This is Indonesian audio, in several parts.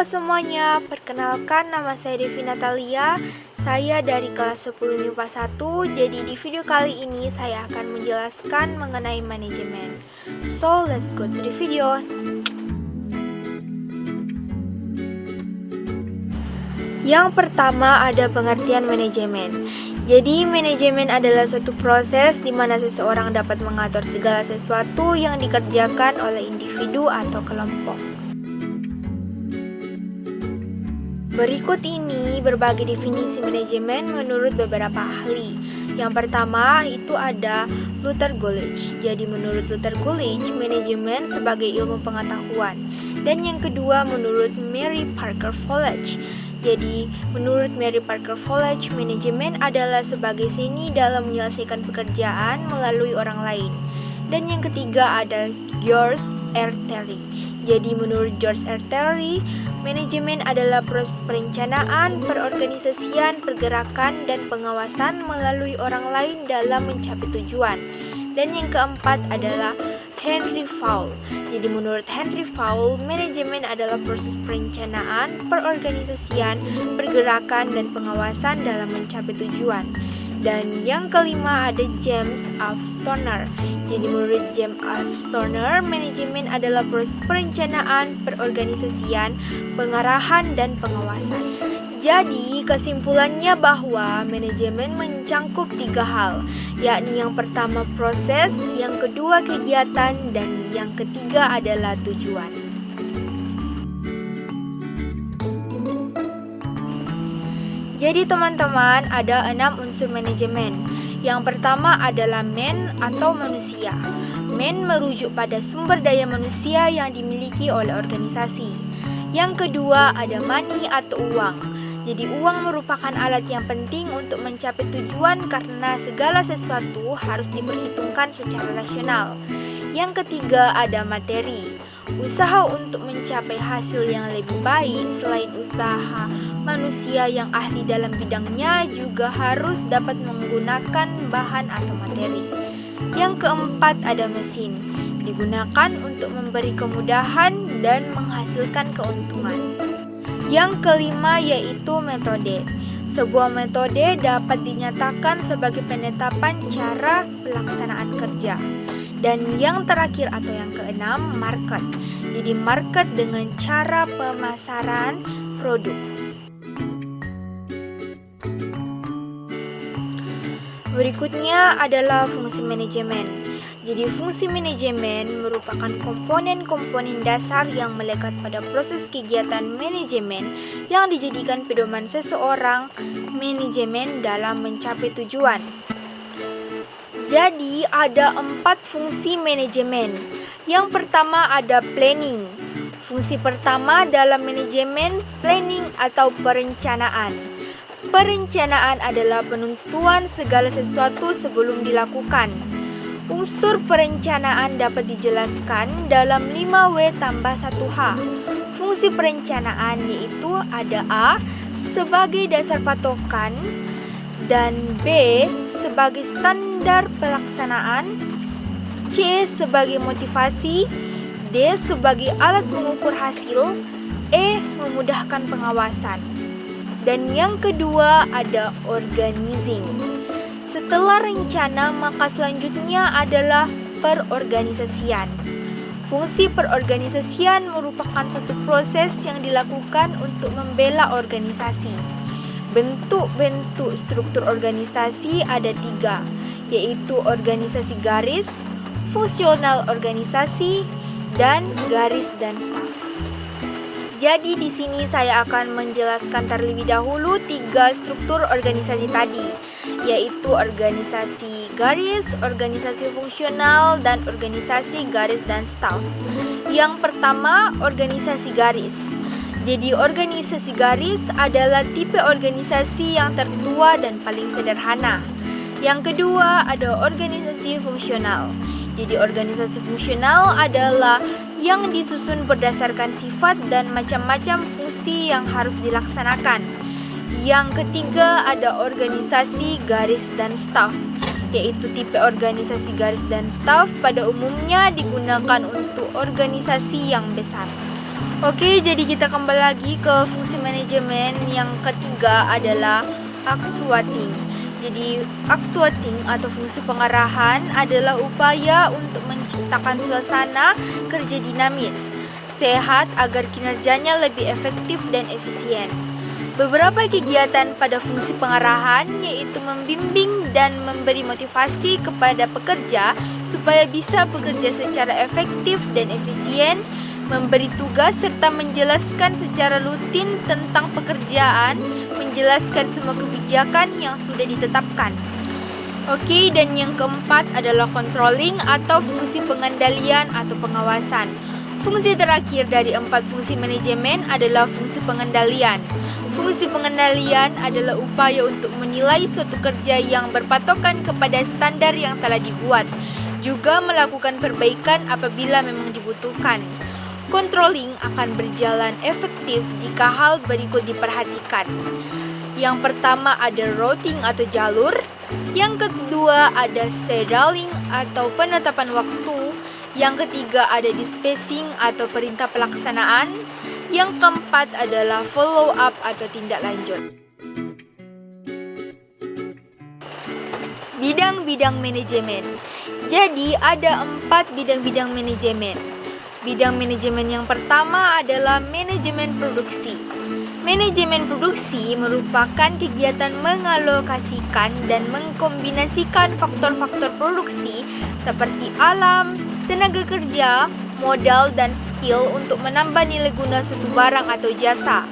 Halo semuanya, perkenalkan nama saya Devi Natalia. Saya dari kelas 10 MIPA 1. Jadi di video kali ini saya akan menjelaskan mengenai manajemen. So, let's go to the video. Yang pertama ada pengertian manajemen. Jadi manajemen adalah suatu proses di mana seseorang dapat mengatur segala sesuatu yang dikerjakan oleh individu atau kelompok. Berikut ini berbagai definisi manajemen menurut beberapa ahli. Yang pertama itu ada Luther Gulick. Jadi menurut Luther Gulick, manajemen sebagai ilmu pengetahuan. Dan yang kedua menurut Mary Parker Follett. Jadi menurut Mary Parker Follett, manajemen adalah sebagai seni dalam menyelesaikan pekerjaan melalui orang lain. Dan yang ketiga ada George R. Terry. Jadi menurut George R. Terry, manajemen adalah proses perencanaan, perorganisasian, pergerakan, dan pengawasan melalui orang lain dalam mencapai tujuan. Dan yang keempat adalah Henry Fowle. Jadi menurut Henry Fowle, manajemen adalah proses perencanaan, perorganisasian, pergerakan, dan pengawasan dalam mencapai tujuan. Dan yang kelima ada James F. Stoner. Jadi menurut James F. Stoner, manajemen adalah proses perencanaan, perorganisasian, pengarahan, dan pengawasan. Jadi kesimpulannya bahwa manajemen mencangkup 3 hal, yakni yang pertama proses, yang kedua kegiatan, dan yang ketiga adalah tujuan. Jadi teman-teman, ada 6 unsur manajemen. Yang pertama adalah man atau manusia. Man merujuk pada sumber daya manusia yang dimiliki oleh organisasi. Yang kedua ada money atau uang. Jadi uang merupakan alat yang penting untuk mencapai tujuan karena segala sesuatu harus diperhitungkan secara rasional. Yang ketiga ada materi. Usaha untuk mencapai hasil yang lebih baik selain usaha manusia yang ahli dalam bidangnya juga harus dapat menggunakan bahan atau materi. Yang keempat ada mesin. Digunakan untuk memberi kemudahan dan menghasilkan keuntungan. Yang kelima yaitu metode. Sebuah metode dapat dinyatakan sebagai penetapan cara pelaksanaan kerja. Dan yang terakhir atau yang keenam, market. Jadi market dengan cara pemasaran produk. Berikutnya adalah fungsi manajemen. Jadi fungsi manajemen merupakan komponen-komponen dasar yang melekat pada proses kegiatan manajemen yang dijadikan pedoman seseorang manajemen dalam mencapai tujuan. Jadi ada 4 fungsi manajemen. Yang pertama ada planning. Fungsi pertama dalam manajemen planning atau perencanaan. Perencanaan adalah penentuan segala sesuatu sebelum dilakukan. Unsur perencanaan dapat dijelaskan dalam 5W tambah 1H. Fungsi perencanaan yaitu ada A sebagai dasar patokan dan B sebagai standar pelaksanaan, C sebagai motivasi, D sebagai alat mengukur hasil, E memudahkan pengawasan. Dan yang kedua ada organizing. Setelah rencana, maka selanjutnya adalah perorganisasian. Fungsi perorganisasian merupakan suatu proses yang dilakukan untuk membela organisasi. Bentuk-bentuk struktur organisasi ada 3, yaitu organisasi garis, fungsional organisasi, dan garis dan staf. Jadi di sini saya akan menjelaskan terlebih dahulu 3 struktur organisasi tadi, yaitu organisasi garis, organisasi fungsional, dan organisasi garis dan staf. Yang pertama, organisasi garis. Jadi organisasi garis adalah tipe organisasi yang tertua dan paling sederhana. Yang kedua ada organisasi fungsional. Jadi organisasi fungsional adalah yang disusun berdasarkan sifat dan macam-macam fungsi yang harus dilaksanakan. Yang ketiga ada organisasi garis dan staf, yaitu tipe organisasi garis dan staf pada umumnya digunakan untuk organisasi yang besar. Oke, jadi kita kembali lagi ke fungsi manajemen yang ketiga adalah actuating. Jadi actuating atau fungsi pengarahan adalah upaya untuk menciptakan suasana kerja dinamis, sehat agar kinerjanya lebih efektif dan efisien. Beberapa kegiatan pada fungsi pengarahan yaitu membimbing dan memberi motivasi kepada pekerja supaya bisa bekerja secara efektif dan efisien, memberi tugas serta menjelaskan secara rutin tentang pekerjaan, menjelaskan semua kebijakan yang sudah ditetapkan. Oke, dan yang keempat adalah controlling atau fungsi pengendalian atau pengawasan. Fungsi terakhir dari 4 fungsi manajemen adalah fungsi pengendalian. Fungsi pengendalian adalah upaya untuk menilai suatu kerja yang berpatokan kepada standar yang telah dibuat, juga melakukan perbaikan apabila memang dibutuhkan. Controlling akan berjalan efektif jika hal berikut diperhatikan. Yang pertama ada routing atau jalur, yang kedua ada scheduling atau penetapan waktu, yang ketiga ada dispatching atau perintah pelaksanaan, yang keempat adalah follow up atau tindak lanjut. Bidang-bidang manajemen. Jadi ada 4 bidang-bidang manajemen. Bidang manajemen yang pertama adalah manajemen produksi. Manajemen produksi merupakan kegiatan mengalokasikan dan mengkombinasikan faktor-faktor produksi seperti alam, tenaga kerja, modal, dan skill untuk menambah nilai guna suatu barang atau jasa.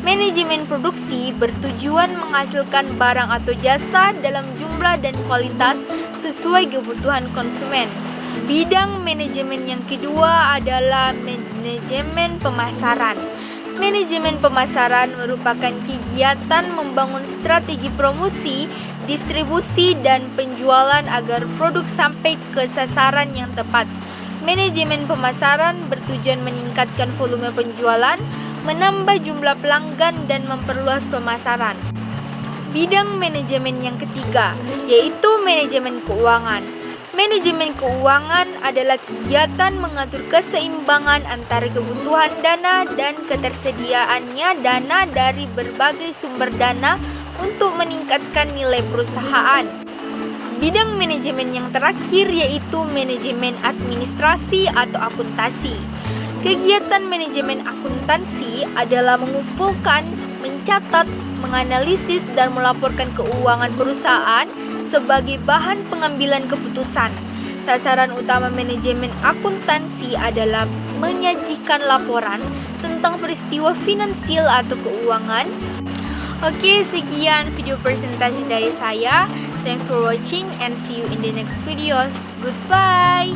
Manajemen produksi bertujuan menghasilkan barang atau jasa dalam jumlah dan kualitas sesuai kebutuhan konsumen. Bidang manajemen yang kedua adalah manajemen pemasaran. Manajemen pemasaran merupakan kegiatan membangun strategi promosi, distribusi, dan penjualan agar produk sampai ke sasaran yang tepat. Manajemen pemasaran bertujuan meningkatkan volume penjualan, menambah jumlah pelanggan, dan memperluas pemasaran. Bidang manajemen yang ketiga yaitu manajemen keuangan. Manajemen keuangan adalah kegiatan mengatur keseimbangan antara kebutuhan dana dan ketersediaannya dana dari berbagai sumber dana untuk meningkatkan nilai perusahaan. Bidang manajemen yang terakhir yaitu manajemen administrasi atau akuntansi. Kegiatan manajemen akuntansi adalah mengumpulkan, mencatat, menganalisis, dan melaporkan keuangan perusahaan sebagai bahan pengambilan keputusan. Sasaran utama manajemen akuntansi adalah menyajikan laporan tentang peristiwa finansial atau keuangan. Oke, sekian video presentasi dari saya. Thanks for watching and see you in the next video. Goodbye.